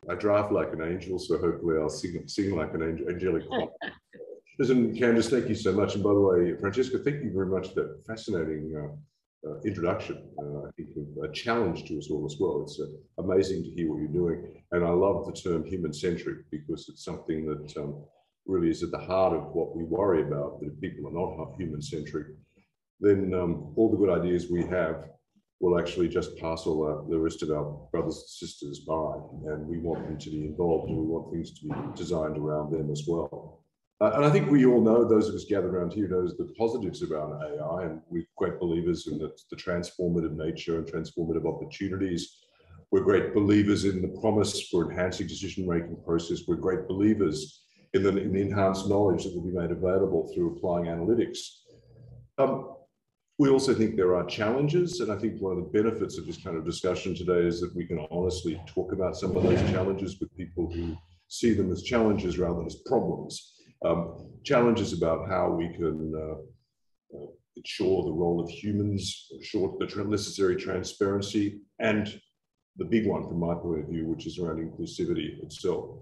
I draft like an angel, so hopefully I'll sing like an angelic choir. Listen, Candice, thank you so much. And by the way, Francesca, thank you very much for that fascinating introduction. I think a challenge to us all as well. It's amazing to hear what you're doing. And I love the term human-centric because it's something that really is at the heart of what we worry about, that if people are not human-centric, then all the good ideas we have will actually just pass all the rest of our brothers and sisters by. And we want them to be involved, and we want things to be designed around them as well. And I think we all know, those of us gathered around here, knows the positives around AI, and we're great believers in the transformative nature and transformative opportunities. We're great believers in the promise for enhancing decision-making process. We're great believers in the enhanced knowledge that will be made available through applying analytics. We also think there are challenges, and I think one of the benefits of this kind of discussion today is that we can honestly talk about some of those challenges with people who see them as challenges rather than as problems. Challenges about how we can ensure the role of humans, ensure the necessary transparency, and the big one from my point of view, which is around inclusivity itself.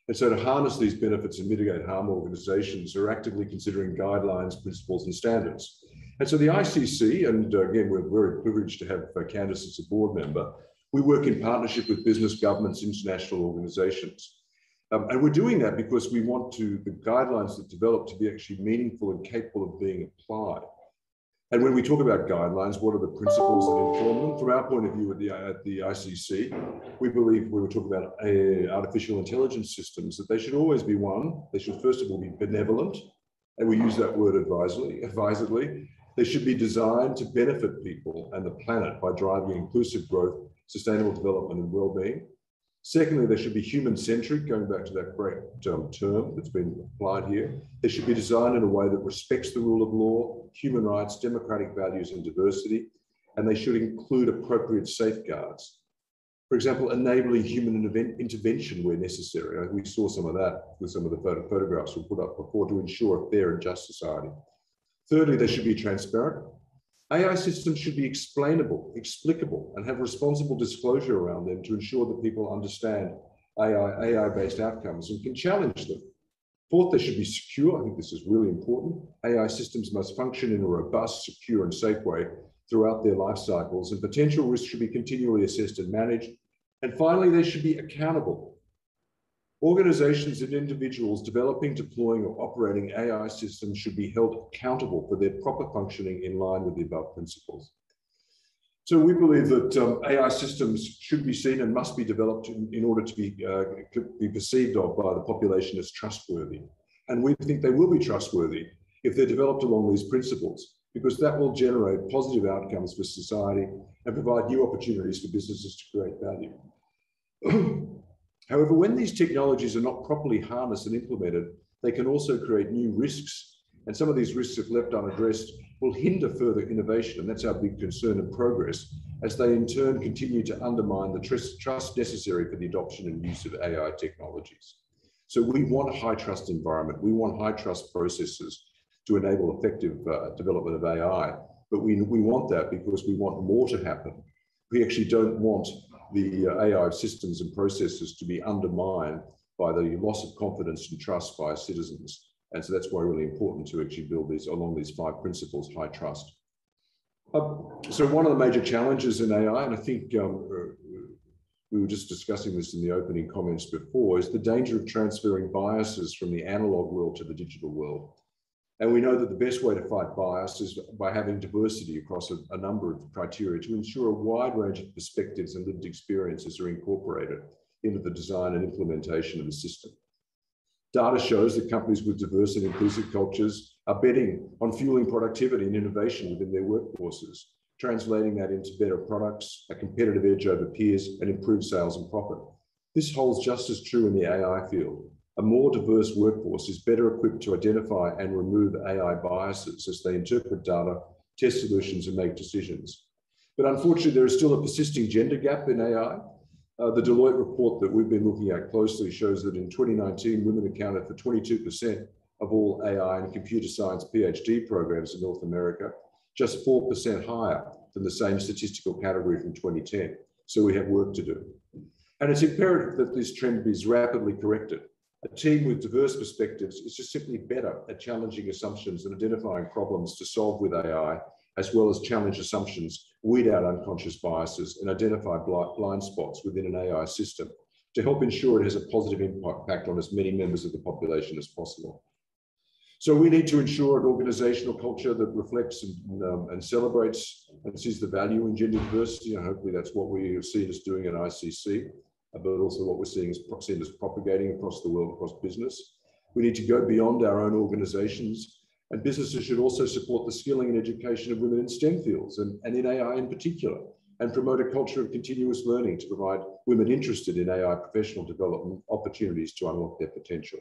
And so to harness these benefits and mitigate harm, organizations are actively considering guidelines, principles, and standards. And so the ICC, and again, we're very privileged to have Candice as a board member, we work in partnership with business, governments, international organizations. And we're doing that because we want the guidelines that develop to be actually meaningful and capable of being applied. And when we talk about guidelines, what are the principles that inform them? From our point of view at the ICC, we believe when we talk about artificial intelligence systems, that they should always be one. They should first of all be benevolent, and we use that word advisedly. They should be designed to benefit people and the planet by driving inclusive growth, sustainable development, and well-being. Secondly, they should be human-centric, going back to that great term that's been applied here. They should be designed in a way that respects the rule of law, human rights, democratic values, and diversity, and they should include appropriate safeguards. For example, enabling human intervention where necessary. We saw some of that with some of the photographs we put up before to ensure a fair and just society. Thirdly, they should be transparent. AI systems should be explainable, explicable, and have responsible disclosure around them to ensure that people understand AI-based outcomes and can challenge them. Fourth, they should be secure. I think this is really important. AI systems must function in a robust, secure, and safe way throughout their life cycles, and potential risks should be continually assessed and managed. And finally, they should be accountable. Organizations and individuals developing, deploying, or operating AI systems should be held accountable for their proper functioning in line with the above principles. So we believe that AI systems should be seen and must be developed in order to be perceived of by the population as trustworthy. And we think they will be trustworthy if they're developed along these principles, because that will generate positive outcomes for society and provide new opportunities for businesses to create value. However, when these technologies are not properly harnessed and implemented, they can also create new risks. And some of these risks, if left unaddressed, will hinder further innovation. And that's our big concern and progress, as they in turn continue to undermine the trust necessary for the adoption and use of AI technologies. So we want a high trust environment. We want high trust processes to enable effective development of AI. But we want that because we want more to happen. We actually don't want the AI systems and processes to be undermined by the loss of confidence and trust by citizens. And so that's why really important to actually build these along these 5 principles, high trust. So one of the major challenges in AI, and I think we were just discussing this in the opening comments before, is the danger of transferring biases from the analog world to the digital world. And we know that the best way to fight bias is by having diversity across a number of criteria to ensure a wide range of perspectives and lived experiences are incorporated into the design and implementation of the system. Data shows that companies with diverse and inclusive cultures are betting on fueling productivity and innovation within their workforces, translating that into better products, a competitive edge over peers, and improved sales and profit. This holds just as true in the AI field. A more diverse workforce is better equipped to identify and remove AI biases as they interpret data, test solutions, and make decisions. But unfortunately, there is still a persisting gender gap in AI. The Deloitte report that we've been looking at closely shows that in 2019, women accounted for 22% of all AI and computer science PhD programs in North America, just 4% higher than the same statistical category from 2010. So we have work to do. And it's imperative that this trend is rapidly corrected. A team with diverse perspectives is just simply better at challenging assumptions and identifying problems to solve with AI, as well as challenge assumptions, weed out unconscious biases, and identify blind spots within an AI system to help ensure it has a positive impact on as many members of the population as possible. So we need to ensure an organizational culture that reflects and celebrates and sees the value in gender diversity. And hopefully that's what we have seen us doing at ICC, but also what we're seeing as propagating across the world, across business. We need to go beyond our own organizations, and businesses should also support the skilling and education of women in STEM fields and in AI in particular, and promote a culture of continuous learning to provide women interested in AI professional development opportunities to unlock their potential.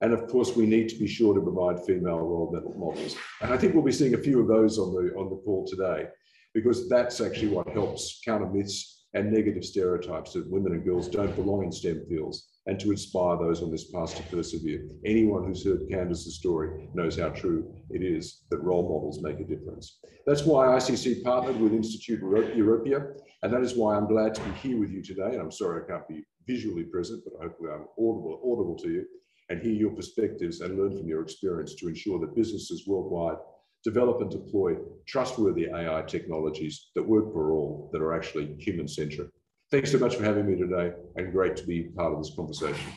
And of course, we need to be sure to provide female role models. And I think we'll be seeing a few of those on the call today, because that's actually what helps counter myths and negative stereotypes that women and girls don't belong in STEM fields, and to inspire those on this path to persevere. Anyone who's heard Candace's story knows how true it is that role models make a difference. That's why ICC partnered with Institute Europea, and that is why I'm glad to be here with you today. And I'm sorry I can't be visually present, but hopefully I'm audible to you, and hear your perspectives and learn from your experience to ensure that businesses worldwide develop and deploy trustworthy AI technologies that work for all, that are actually human-centric. Thanks so much for having me today, and great to be part of this conversation.